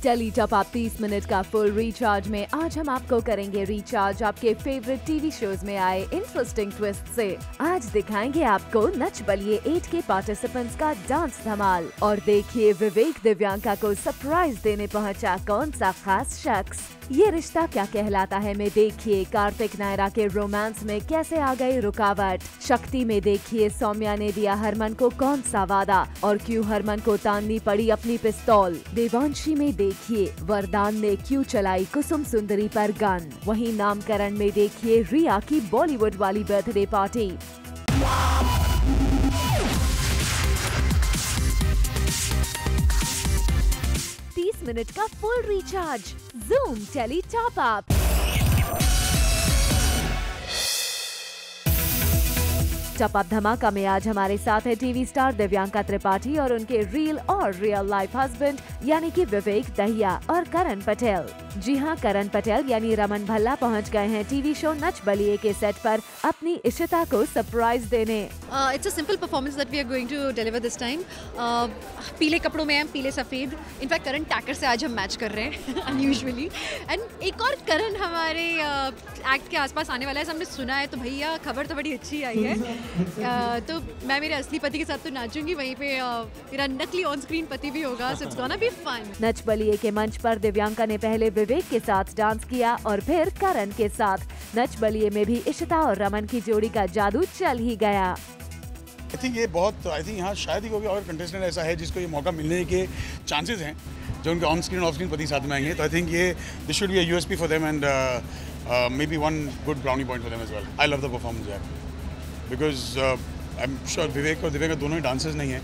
Tele top up 30 minute का full recharge में आज हम आपको करेंगे रिचार्ज आपके फेवरेट टीवी शोज में आए इंटरेस्टिंग ट्विस्ट से। आज दिखाएंगे आपको नच बलिए 8 के पार्टिसिपेंट्स का डांस धमाल और देखिए विवेक दिव्यांका को सरप्राइज देने पहुंचा कौन सा खास शख्स। ये रिश्ता क्या कहलाता है में देखिए कार्तिक नायरा के रोमांस में कैसे आ गई रुकावट। शक्ति में देखिए सौम्या ने दिया हरमन को कौन सा वादा और क्यों हरमन को ताननी पड़ी अपनी पिस्तौल। देवांशी में देखिए वरदान ने क्यों चलाई कुसुम सुंदरी पर गन। वहीं नामकरण में देखिए रिया की बॉलीवुड वाली बर्थडे पार्टी। मिनट का full recharge zoom tele top up. Top up धमाका में आज हमारे साथ है टीवी स्टार दिव्यांका त्रिपाठी और उनके रियल और रियल लाइफ हस्बैंड यानी कि विवेक दहिया और करण पटेल। जी हाँ, करण पटेल यानी रमन भल्ला पहुंच गए हैं टीवी शो नच बलिए के सेट पर अपनी इशिता को सरप्राइज देने। It's a simple performance that we are going to deliver this time. पीले कपड़ों में हैं, पीले सफेद। इनफैक्ट करण टैकर से आज हम मैच कर रहे हैं अनयूजुअली। एंड एक और करण हमारे एक्ट के आसपास आने वाला है, हमने सुना है। तो भैया खबर तो बड़ी अच्छी आई है। तो मैं मेरे असली पति के साथ तो नाचूंगी, वहीं पे मेरा नकली ऑन स्क्रीन पति भी होगा। So it's gonna be fun. Nach Baliye के मंच पर दिव्यांका ने पहले विवेक के साथ डांस किया और फिर करण के साथ। नच बलिए में भी इशिता और रमन की जोड़ी का जादू चल ही गया। आई थिंक ये बहुत यहाँ शायद ही कोई और कंटेस्टेंट ऐसा है जिसको ये मौका मिलने के चांसेस हैं जो उनके ऑन स्क्रीन ऑफ स्क्रीन पति साथ में आएंगे। तो आई थिंक ये this should be a USP for them and maybe one good brownie point for them as well. I love the performance यार, because I am sure Vivek और दिव्यांका दोनों ही dancers नहीं हैं,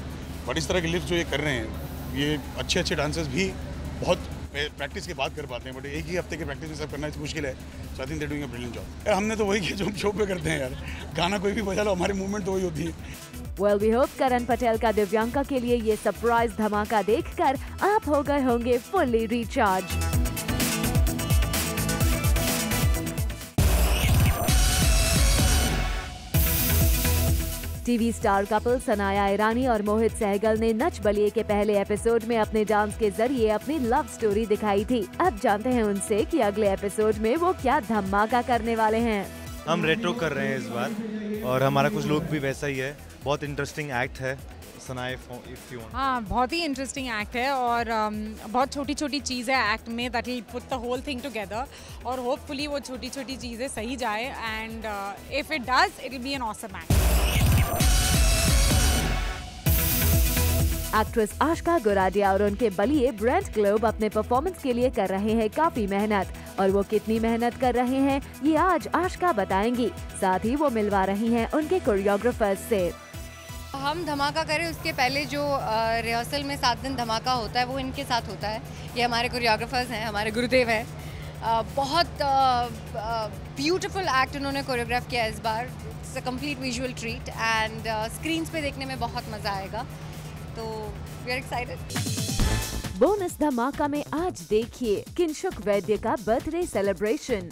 बट इस तरह के लिफ्ट जो ये कर रहे हैं ये अच्छे डांसर्स भी बहुत प्रैक्टिस के बाद कर पाते हैं, बट एक ही हफ्ते के प्रैक्टिस में सब करना मुश्किल है। So I think they doing a brilliant job. हमने तो वही किया जो हम शो पे करते हैं यार, गाना कोई भी बजा लो हमारी मूवमेंट तो वही होती है। Well, we hope करण पटेल का दिव्यांका के लिए ये सरप्राइज धमाका देखकर आप हो गए होंगे fully recharge. TV star couple Sanaya Irani और मोहित सहगल ने नच बलिए के पहले एपिसोड में अपने डांस के जरिए अपनी लव स्टोरी दिखाई थी। अब जानते हैं उनसे कि अगले एपिसोड में वो क्या धमाका करने वाले हैं। हम रेट्रो कर रहे हैं इस बार और हमारा कुछ लुक भी वैसा ही है। बहुत इंटरेस्टिंग एक्ट है सनाया, इफ यू वांट। हाँ, बहुत ही इंटरेस्टिंग एक्ट है और बहुत छोटी छोटी चीज़ है एक्ट में that will put the whole thing together और होपफुली वो छोटी छोटी चीज़ें सही जाए and if it does it will be an awesome act. Actress Aashka Goradia और उनके बलिए ब्रेंट ग्लोब अपने परफॉर्मेंस के लिए कर रहे हैं काफी मेहनत और वो कितनी मेहनत कर रहे हैं ये आज आशका बताएंगी। साथ ही वो मिलवा रही हैं उनके कोरियोग्राफर्स से। हम धमाका करें उसके पहले जो रिहर्सल में 7 दिन धमाका होता है वो इनके साथ होता है। ये हमारे कोरियोग्राफर्स हैं, हमारे गुरुदेव हैं। बहुत ब्यूटीफुल एक्ट उन्होंने कोरियोग्राफ किया इस बार। It's a complete visual treat and screens पे देखने में बहुत मज़ा आएगा, तो वी आर एक्साइटेड। बोनस धमाका में आज देखिए किंशुक वैद्य का बर्थडे सेलिब्रेशन।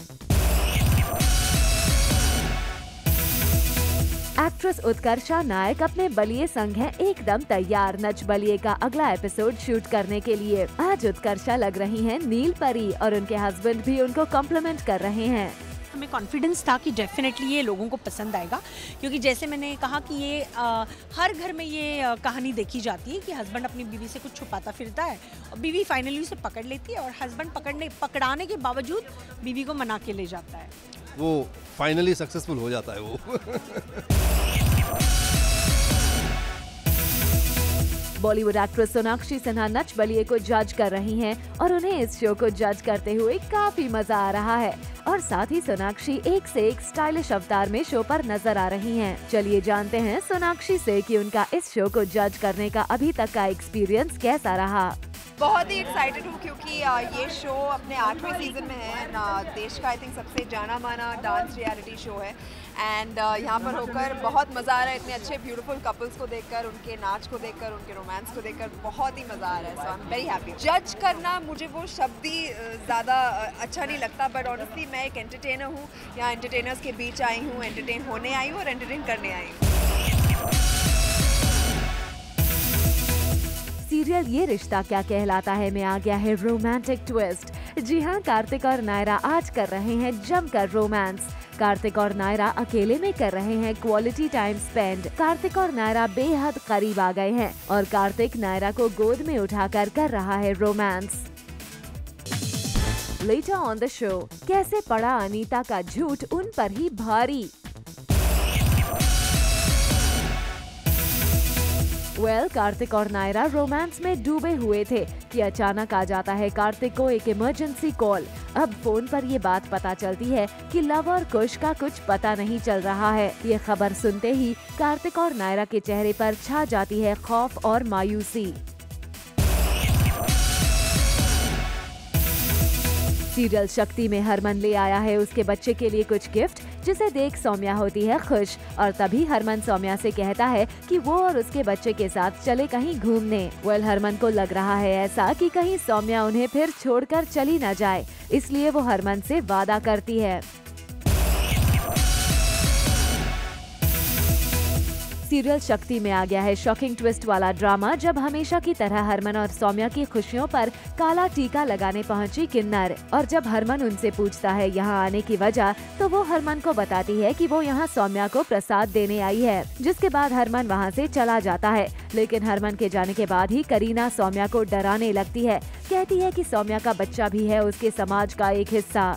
एक्ट्रेस उत्कर्षा नायक अपने बलिए संग है एकदम तैयार नच बलिए का अगला एपिसोड शूट करने के लिए। आज उत्कर्षा लग रही हैं नील परी और उनके हस्बैंड भी उनको कॉम्प्लीमेंट कर रहे हैं। हमें कॉन्फिडेंस था कि डेफिनेटली ये लोगों को पसंद आएगा, क्योंकि जैसे मैंने कहा कि ये हर घर में ये कहानी देखी जाती है कि हस्बैंड अपनी बीवी से कुछ छुपाता फिरता है और बीवी फाइनली उसे पकड़ लेती है और हस्बैंड पकड़ाने के बावजूद बीवी को मना के ले जाता है, वो फाइनली सक्सेसफुल हो जाता है वो। बॉलीवुड एक्ट्रेस सोनाक्षी सिन्हा नच बलिए को जज कर रही हैं और उन्हें इस शो को जज करते हुए काफी मजा आ रहा है और साथ ही सोनाक्षी एक से एक स्टाइलिश अवतार में शो पर नजर आ रही हैं। चलिए जानते हैं सोनाक्षी से कि उनका इस शो को जज करने का अभी तक का एक्सपीरियंस कैसा रहा। बहुत ही एक्साइटेड हूँ क्योंकि ये शो अपने 8वें सीजन में है। देश का आई थिंक सबसे जाना माना डांस रियलिटी शो है एंड यहाँ पर होकर बहुत मज़ा आ रहा है। इतने अच्छे ब्यूटीफुल कपल्स को देखकर, उनके नाच को देखकर, उनके रोमांस को देखकर बहुत ही मज़ा आ रहा है। So I am very happy. जज करना मुझे वो शब्द ही ज़्यादा अच्छा नहीं लगता, बट ऑनेस्टली मैं एक एंटरटेनर हूँ। यहाँ एंटरटेनर्स के बीच आई हूँ, एंटरटेन होने आई हूँ और एंटरटेन करने आई हूँ। सीरियल ये रिश्ता क्या कहलाता है में आ गया है रोमांटिक ट्विस्ट। जी हाँ, कार्तिक और नायरा आज कर रहे हैं जमकर रोमांस। कार्तिक और नायरा अकेले में कर रहे हैं क्वालिटी टाइम स्पेंड। कार्तिक और नायरा बेहद करीब आ गए हैं और कार्तिक नायरा को गोद में उठाकर कर रहा है romance. Later on the show, कैसे पड़ा अनीता का झूठ उन पर ही भारी। कार्तिक और नायरा रोमांस में डूबे हुए थे कि अचानक आ जाता है कार्तिक को एक इमरजेंसी कॉल। अब फोन पर ये बात पता चलती है कि लव और कुश का कुछ पता नहीं चल रहा है। ये खबर सुनते ही कार्तिक और नायरा के चेहरे पर छा जाती है खौफ और मायूसी। सीरियल शक्ति में हरमन ले आया है उसके बच्चे के लिए कुछ गिफ्ट, जिसे देख सौम्या होती है खुश और तभी हरमन सौम्या से कहता है कि वो और उसके बच्चे के साथ चले कहीं घूमने। हरमन को लग रहा है ऐसा कि कहीं सौम्या उन्हें फिर छोड़कर चली न जाए, इसलिए वो हरमन से वादा करती है। सीरियल शक्ति में आ गया है शॉकिंग ट्विस्ट वाला ड्रामा, जब हमेशा की तरह हरमन और सौम्या की खुशियों पर काला टीका लगाने पहुंची किन्नर। और जब हरमन उनसे पूछता है यहाँ आने की वजह, तो वो हरमन को बताती है कि वो यहाँ सौम्या को प्रसाद देने आई है, जिसके बाद हरमन वहाँ से चला जाता है। लेकिन हरमन के जाने के बाद ही करीना सौम्या को डराने लगती है, कहती है कि सौम्या का बच्चा भी है उसके समाज का एक हिस्सा।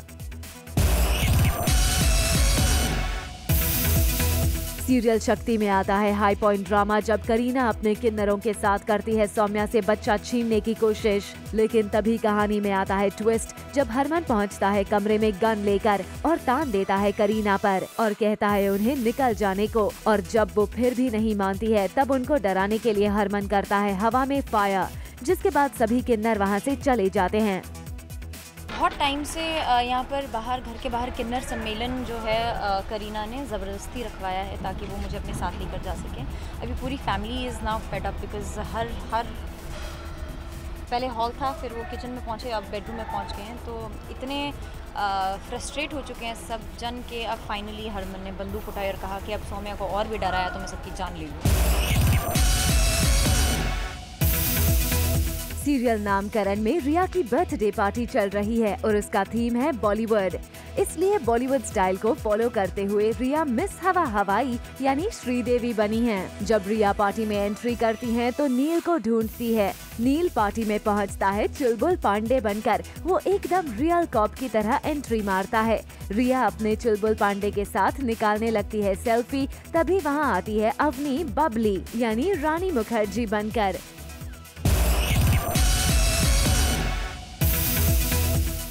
सीरियल शक्ति में आता है हाई पॉइंट ड्रामा, जब करीना अपने किन्नरों के साथ करती है सौम्या से बच्चा छीनने की कोशिश। लेकिन तभी कहानी में आता है ट्विस्ट, जब हरमन पहुंचता है कमरे में गन लेकर और तान देता है करीना पर और कहता है उन्हें निकल जाने को। और जब वो फिर भी नहीं मानती है, तब उनको डराने के लिए हरमन करता है हवा में फायर, जिसके बाद सभी किन्नर वहाँ से चले जाते हैं। बहुत टाइम से यहाँ पर घर के बाहर किन्नर सम्मेलन जो है करीना ने ज़बरदस्ती रखवाया है ताकि वो मुझे अपने साथ लेकर जा सकें। अभी पूरी family is now fed up because हर पहले हॉल था, फिर वो किचन में पहुँचे, अब बेडरूम में पहुँच गए हैं। तो इतने फ्रस्ट्रेट हो चुके हैं सब जन के अब फाइनली हरमन ने बंदूक उठाई और कहा कि अब सौम्या को और भी डराया तो मैं सबकी जान ले लूँ। सीरियल नामकरण में रिया की बर्थडे पार्टी चल रही है और उसका थीम है बॉलीवुड, इसलिए बॉलीवुड स्टाइल को फॉलो करते हुए रिया मिस हवा हवाई यानी श्रीदेवी बनी हैं। जब रिया पार्टी में एंट्री करती हैं तो नील को ढूंढती है। नील पार्टी में पहुंचता है चुलबुल पांडे बनकर, वो एकदम रियल कॉप की तरह एंट्री मारता है। रिया अपने चुलबुल पांडे के साथ निकालने लगती है सेल्फी, तभी वहाँ आती है अवनी बबली यानी रानी मुखर्जी बनकर।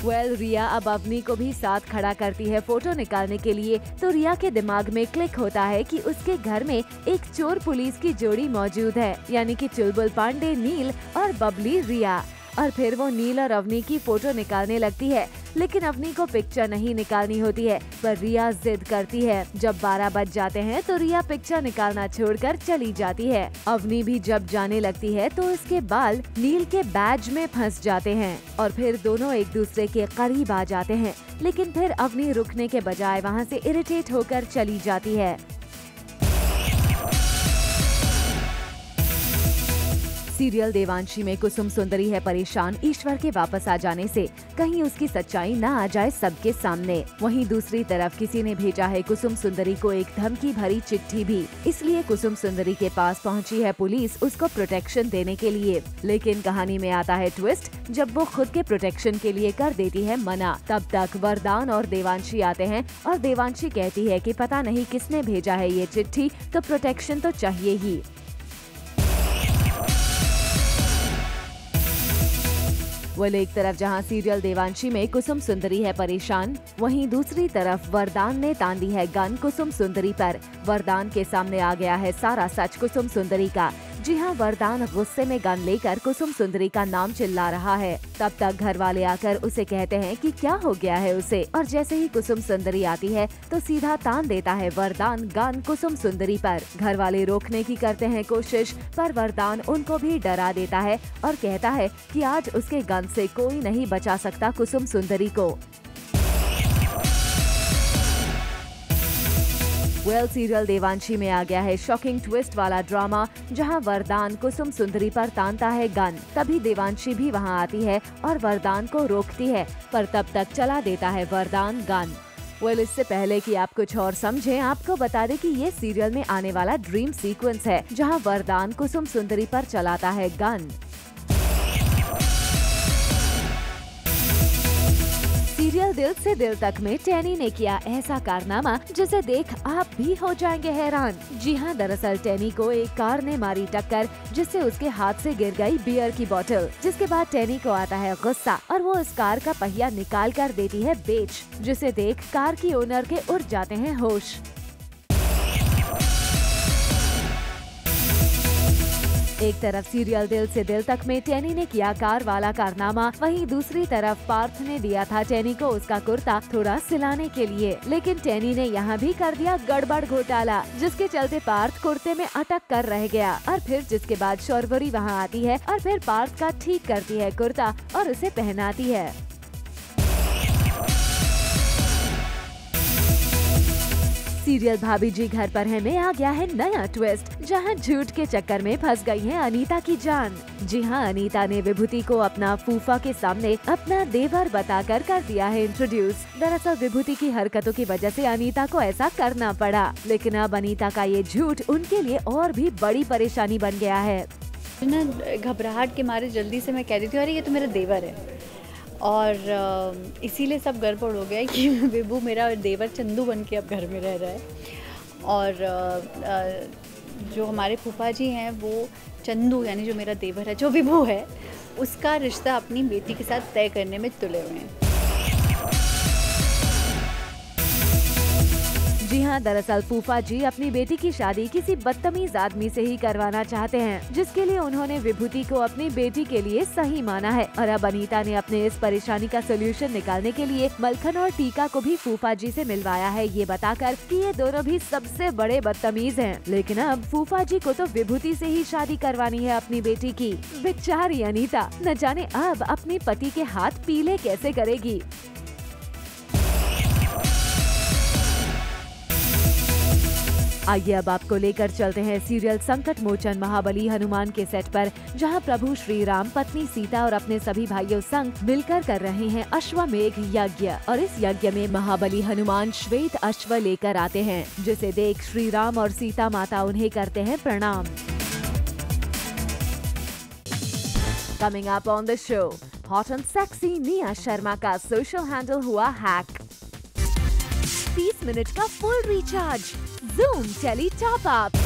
रिया अब अवनी को भी साथ खड़ा करती है फोटो निकालने के लिए, तो रिया के दिमाग में क्लिक होता है कि उसके घर में एक चोर पुलिस की जोड़ी मौजूद है, यानी कि चुलबुल पांडे नील और बबली रिया। और फिर वो नील और अवनी की फोटो निकालने लगती है, लेकिन अवनी को पिक्चर नहीं निकालनी होती है, पर रिया जिद करती है। जब 12 बज जाते हैं तो रिया पिक्चर निकालना छोड़कर चली जाती है। अवनी भी जब जाने लगती है तो उसके बाल नील के बैज में फंस जाते हैं और फिर दोनों एक दूसरे के करीब आ जाते हैं, लेकिन फिर अवनी रुकने के बजाय वहाँ से इरिटेट होकर चली जाती है। सीरियल देवांशी में कुसुम सुंदरी है परेशान ईश्वर के वापस आ जाने से, कहीं उसकी सच्चाई न आ जाए सबके सामने। वहीं दूसरी तरफ किसी ने भेजा है कुसुम सुंदरी को एक धमकी भरी चिट्ठी भी, इसलिए कुसुम सुंदरी के पास पहुंची है पुलिस उसको प्रोटेक्शन देने के लिए। लेकिन कहानी में आता है ट्विस्ट, जब वो खुद के प्रोटेक्शन के लिए कर देती है मना। तब तक वरदान और देवांशी आते हैं और देवांशी कहती है कि पता नहीं किसने भेजा है ये चिट्ठी, तो प्रोटेक्शन तो चाहिए ही। एक तरफ जहां सीरियल देवांशी में कुसुम सुंदरी है परेशान, वहीं दूसरी तरफ वरदान ने तान दी है गन कुसुम सुंदरी पर। वरदान के सामने आ गया है सारा सच कुसुम सुंदरी का। जी हाँ, वरदान गुस्से में गन लेकर कुसुम सुंदरी का नाम चिल्ला रहा है। तब तक घर वाले आकर उसे कहते हैं कि क्या हो गया है उसे, और जैसे ही कुसुम सुंदरी आती है तो सीधा तान देता है वरदान गन कुसुम सुंदरी पर। घर वाले रोकने की करते हैं कोशिश, पर वरदान उनको भी डरा देता है और कहता है कि आज उसके गन से कोई नहीं बचा सकता कुसुम सुंदरी को। वेल सीरियल देवांशी में आ गया है शॉकिंग ट्विस्ट वाला ड्रामा, जहां वरदान कुसुम सुंदरी पर तानता है गन। तभी देवांशी भी वहां आती है और वरदान को रोकती है, पर तब तक चला देता है वरदान गन। वेल इससे पहले कि आप कुछ और समझें, आपको बता दें कि ये सीरियल में आने वाला ड्रीम सीक्वेंस है, जहां वरदान कुसुम सुंदरी पर चलाता है गन। सीरियल दिल से दिल तक में टैनी ने किया ऐसा कारनामा जिसे देख आप भी हो जाएंगे हैरान। जी हाँ, दरअसल टैनी को एक कार ने मारी टक्कर, जिससे उसके हाथ से गिर गई बियर की बोतल, जिसके बाद टैनी को आता है गुस्सा और वो उस कार का पहिया निकाल कर देती है बेच, जिसे देख कार की ओनर के उड़ जाते हैं होश। एक तरफ सीरियल दिल से दिल तक में टैनी ने किया कार वाला कारनामा, वहीं दूसरी तरफ पार्थ ने दिया था टैनी को उसका कुर्ता थोड़ा सिलाने के लिए, लेकिन टैनी ने यहाँ भी कर दिया गड़बड़ घोटाला, जिसके चलते पार्थ कुर्ते में अटक कर रह गया। और फिर जिसके बाद शौर्वरी वहाँ आती है और फिर पार्थ का ठीक करती है कुर्ता और उसे पहनाती है। सीरियल भाभी जी घर पर है में आ गया है नया ट्विस्ट, जहां झूठ के चक्कर में फंस गई है अनीता की जान। जी हां, अनीता ने विभूति को अपना फूफा के सामने अपना देवर बताकर कर दिया है इंट्रोड्यूस। दरअसल विभूति की हरकतों की वजह से अनीता को ऐसा करना पड़ा, लेकिन अब अनीता का ये झूठ उनके लिए और भी बड़ी परेशानी बन गया है। घबराहट के मारे जल्दी से मैं कह देती हूँ अरे ये तो मेरा देवर है, और इसीलिए सब गड़बड़ हो गया कि विभू मेरा देवर चंदू बन के अब घर में रह रहा है, और जो हमारे फूफा जी हैं वो चंदू यानी जो मेरा देवर है, जो विभू है, उसका रिश्ता अपनी बेटी के साथ तय करने में तुले हुए हैं। जी हाँ, दरअसल फूफा जी अपनी बेटी की शादी किसी बदतमीज आदमी से ही करवाना चाहते हैं, जिसके लिए उन्होंने विभूति को अपनी बेटी के लिए सही माना है। और अब अनीता ने अपने इस परेशानी का सोल्यूशन निकालने के लिए मलखन और टीका को भी फूफा जी से मिलवाया है, ये बताकर कि ये दोनों भी सबसे बड़े बदतमीज हैं। लेकिन अब फूफा जी को तो विभूति से ही शादी करवानी है अपनी बेटी की। बेचारी अनीता न जाने अब अपने पति के हाथ पीले कैसे करेगी। आइए अब आपको लेकर चलते हैं सीरियल संकट मोचन महाबली हनुमान के सेट पर, जहां प्रभु श्री राम पत्नी सीता और अपने सभी भाइयों संग मिलकर कर रहे हैं अश्वमेघ यज्ञ। और इस यज्ञ में महाबली हनुमान श्वेत अश्व लेकर आते हैं, जिसे देख श्री राम और सीता माता उन्हें करते हैं प्रणाम। Coming up on the show, hot and sexy Nia Sharma का सोशल हैंडल हुआ हैक। 30 मिनट का full recharge, Zoom tele top up.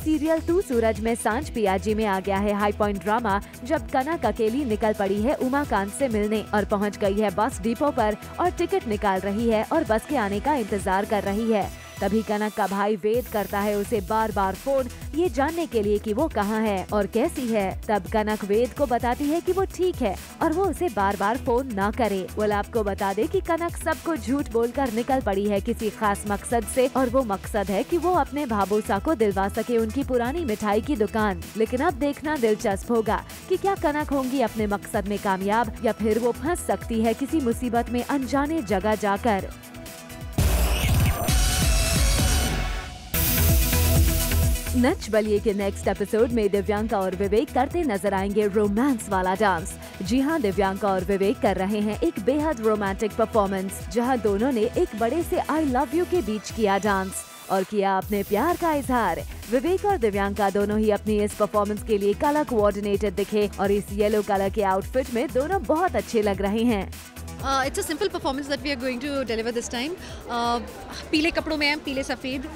Serial तू सूरज में सांझ पियाजी में आ गया है हाई पॉइंट ड्रामा, जब कनक अकेली निकल पड़ी है उमाकांत से मिलने और पहुंच गई है बस डिपो पर और टिकट निकाल रही है और बस के आने का इंतजार कर रही है। तभी कनक का भाई वेद करता है उसे बार बार फोन, ये जानने के लिए कि वो कहाँ है और कैसी है। तब कनक वेद को बताती है कि वो ठीक है और वो उसे बार बार फोन ना करे। वो आपको बता दे कि कनक सबको झूठ बोलकर निकल पड़ी है किसी खास मकसद से, और वो मकसद है कि वो अपने भाबूसा को दिलवा सके उनकी पुरानी मिठाई की दुकान। लेकिन अब देखना दिलचस्प होगा कि क्या कनक होंगी अपने मकसद में कामयाब, या फिर वो फंस सकती है किसी मुसीबत में अनजाने जगह जाकर। नच बलिए के नेक्स्ट एपिसोड में दिव्यांका और विवेक करते नजर आएंगे रोमांस वाला डांस। जी हाँ, दिव्यांका और विवेक कर रहे हैं एक बेहद रोमांटिक परफॉर्मेंस, जहाँ दोनों ने एक बड़े से आई लव यू के बीच किया डांस और किया अपने प्यार का इजहार। विवेक और दिव्यांका दोनों ही अपनी इस परफॉर्मेंस के लिए कलर कोऑर्डिनेटेड दिखे और इस येलो कलर के आउटफिट में दोनों बहुत अच्छे लग रहे हैं। It's a simple performance that we are going to deliver this time. पीले कपड़ों में हैं, पीले सफ़ेद।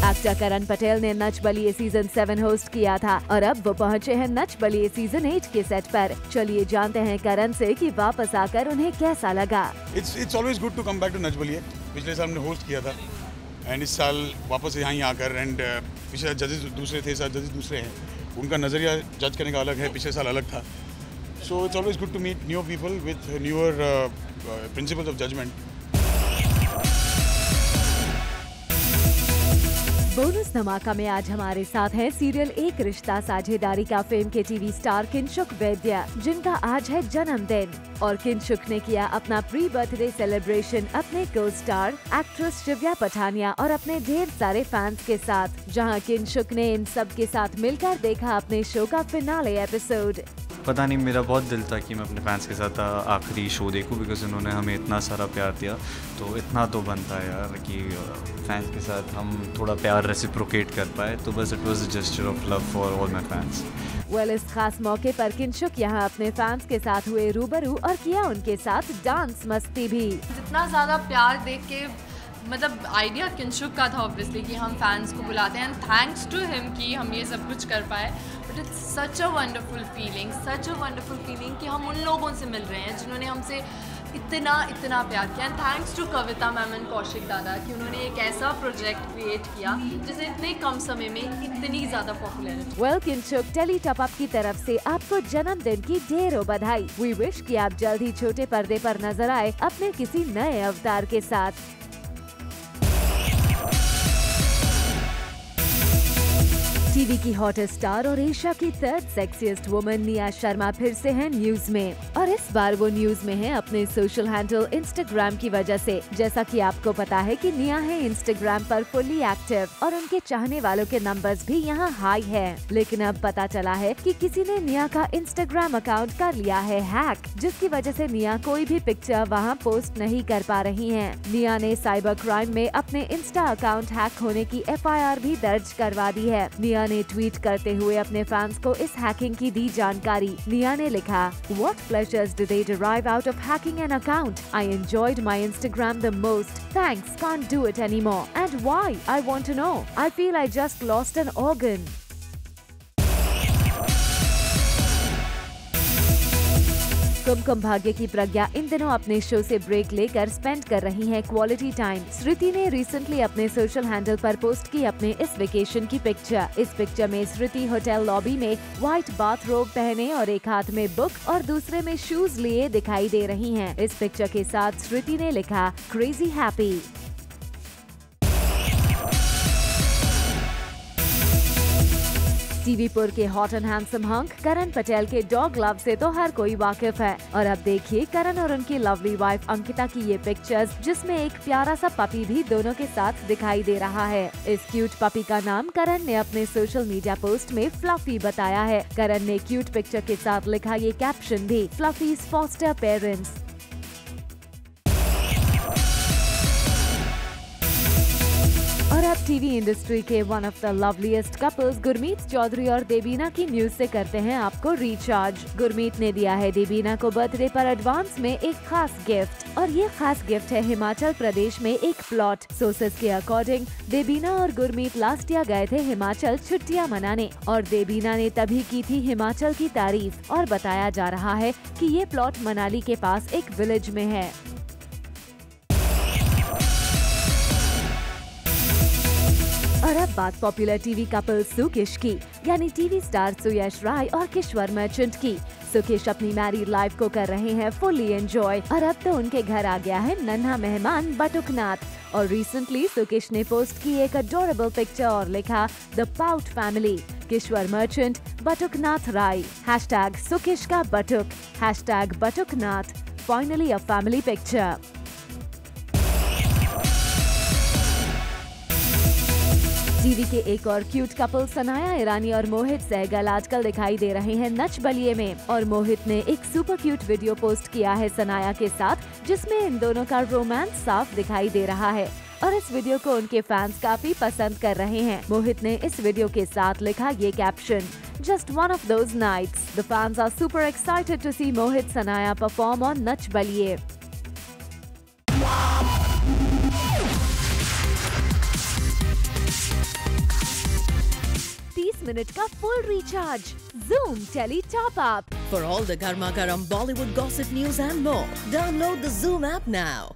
एक्टर करण पटेल ने नच बलिए सीजन 7 होस्ट किया था और अब वो पहुंचे हैं नच बलिए सीजन 8 के सेट पर। चलिए जानते हैं करण से कि वापस आकर उन्हें कैसा लगा। It's always good to come back to Nach Baliye. पिछले साल हमने होस्ट किया था एंड इस साल वापस यहाँ आकर, एंड पिछले जजेस दूसरे थे, साल जजेस दूसरे हैं, उनका नज़रिया जज करने का अलग है, पिछले साल अलग था। So it's always good to meet new people with newer principles of judgment. Bonus धमाका में आज हमारे साथ हैं सीरियल एक रिश्ता साझेदारी का फेम के टीवी स्टार किंशुक वैद्य, जिनका आज है जन्मदिन। और किंशुक ने किया अपना प्री बर्थडे सेलिब्रेशन अपने को स्टार एक्ट्रेस शिव्या पठानिया और अपने ढेर सारे फैंस के साथ, जहां किंशुक ने इन सब के साथ मिलकर देखा अपने शो का फिनाले एपिसोड। पता नहीं, मेरा बहुत दिल था कि मैं अपने फैंस के साथ आखिरी शो देखूं, बिकॉज उन्होंने हमें इतना सारा प्यार दिया, तो इतना तो बनता है यार कि फैंस के साथ हम थोड़ा प्यार रेसिप्रोकेट कर पाए। तो बस it was a gesture of love for all my fans. Well, इस खास मौके पर किंशुक यहाँ अपने फैंस के साथ हुए रूबरू और किया उनके साथ डांस मस्ती भी। जितना ज़्यादा प्यार देख के मतलब आइडिया किंशुक का था ऑब्वियसली कि हम फैंस को बुलाते हैं, एंड थैंक्स टू हिम कि हम ये सब कुछ कर पाए। But it's such a wonderful feeling कि हम उन लोगों से मिल रहे हैं जिन्होंने हमसे इतना प्यार किया। And thanks to Kavita ma'am and Kaushik दादा कि उन्होंने एक ऐसा प्रोजेक्ट क्रिएट किया जिसे इतने कम समय में इतनी ज़्यादा popularity. Well Kinshuk, tele top up की तरफ से आपको जन्मदिन की ढेरों बधाई। वी विश कि आप जल्द ही छोटे पर्दे पर नजर आए अपने किसी नए अवतार के साथ। टीवी की हॉटेस्ट स्टार और एशिया की third sexiest woman Nia Sharma फिर से हैं न्यूज में, और इस बार वो न्यूज में है अपने सोशल हैंडल इंस्टाग्राम की वजह से। जैसा कि आपको पता है कि निया है इंस्टाग्राम पर फुल्ली एक्टिव और उनके चाहने वालों के नंबर्स भी यहाँ हाई है। लेकिन अब पता चला है कि किसी ने निया का इंस्टाग्राम अकाउंट कर लिया है हैक, जिसकी वजह से निया कोई भी पिक्चर वहाँ पोस्ट नहीं कर पा रही है। निया ने साइबर क्राइम में अपने इंस्टा अकाउंट हैक होने की FIR भी दर्ज करवा दी है। निया ने ट्वीट करते हुए अपने फैंस को इस हैकिंग की दी जानकारी। निया ने लिखा, What pleasures do they derive out of hacking an account? I enjoyed my Instagram the most. Thanks, can't do it anymore. And why? I want to know. I feel I just lost an organ. Kumkum Bhagya की प्रज्ञा इन दिनों अपने show से break लेकर spend कर रही हैं quality time. श्रुति ने recently अपने सोशल हैंडल पर पोस्ट की अपने इस वेकेशन की पिक्चर। इस पिक्चर में श्रुति होटल लॉबी में व्हाइट बाथरोब पहने और एक हाथ में बुक और दूसरे में शूज लिए दिखाई दे रही हैं। इस पिक्चर के साथ श्रुति ने लिखा, क्रेजी हैप्पी। टीवीपुर के hot and handsome hunk Karan Patel के डॉग लव से तो हर कोई वाकिफ है। और अब देखिए करण और उनकी लवली वाइफ अंकिता की ये पिक्चर्स, जिसमें एक प्यारा सा पपी भी दोनों के साथ दिखाई दे रहा है। इस क्यूट पपी का नाम करण ने अपने सोशल मीडिया पोस्ट में फ्लफी बताया है। करण ने क्यूट पिक्चर के साथ लिखा ये कैप्शन भी, फ्लफीज फॉस्टर पेरेंट्स। और अब टीवी इंडस्ट्री के one of the loveliest couples Gurmeet Choudhary और देबीना की न्यूज से करते हैं आपको रिचार्ज। गुरमीत ने दिया है देबीना को बर्थडे पर एडवांस में एक खास गिफ्ट, और ये खास गिफ्ट है हिमाचल प्रदेश में एक प्लॉट। सोर्सेज के अकॉर्डिंग देबीना और गुरमीत लास्ट ईयर गए थे हिमाचल छुट्टियां मनाने, और देबीना ने तभी की थी हिमाचल की तारीफ। और बताया जा रहा है कि ये प्लॉट मनाली के पास एक विलेज में है। और अब बात पॉपुलर टीवी कपल सुकेश की, यानी टीवी स्टार सुयश राय और किश्वर मर्चेंट की। सुकेश अपनी मैरिड लाइफ को कर रहे हैं फुल्ली एंजॉय, और अब तो उनके घर आ गया है नन्हा मेहमान बटुकनाथ। और रिसेंटली सुकेश ने पोस्ट की एक अडोरेबल पिक्चर और लिखा, the pout family, Kishwer Merchant, Batuknath Rai, hashtag Sukesh का Batuk, hashtag Batuknath, finally a family picture. TV के एक और क्यूट कपल सनाया ईरानी और मोहित सहगल आजकल दिखाई दे रहे हैं नच बलिए में, और मोहित ने एक सुपर क्यूट वीडियो पोस्ट किया है सनाया के साथ, जिसमें इन दोनों का रोमांस साफ दिखाई दे रहा है। और इस वीडियो को उनके फैंस काफी पसंद कर रहे हैं। मोहित ने इस वीडियो के साथ लिखा ये caption, Just one of those nights. The fans are super excited to see Mohit Sanaya perform on Nach Baliye. 30 minute का full recharge Zoom Tele Top Up. For all the Garma Garam Bollywood gossip news and more, download the Zoom app now.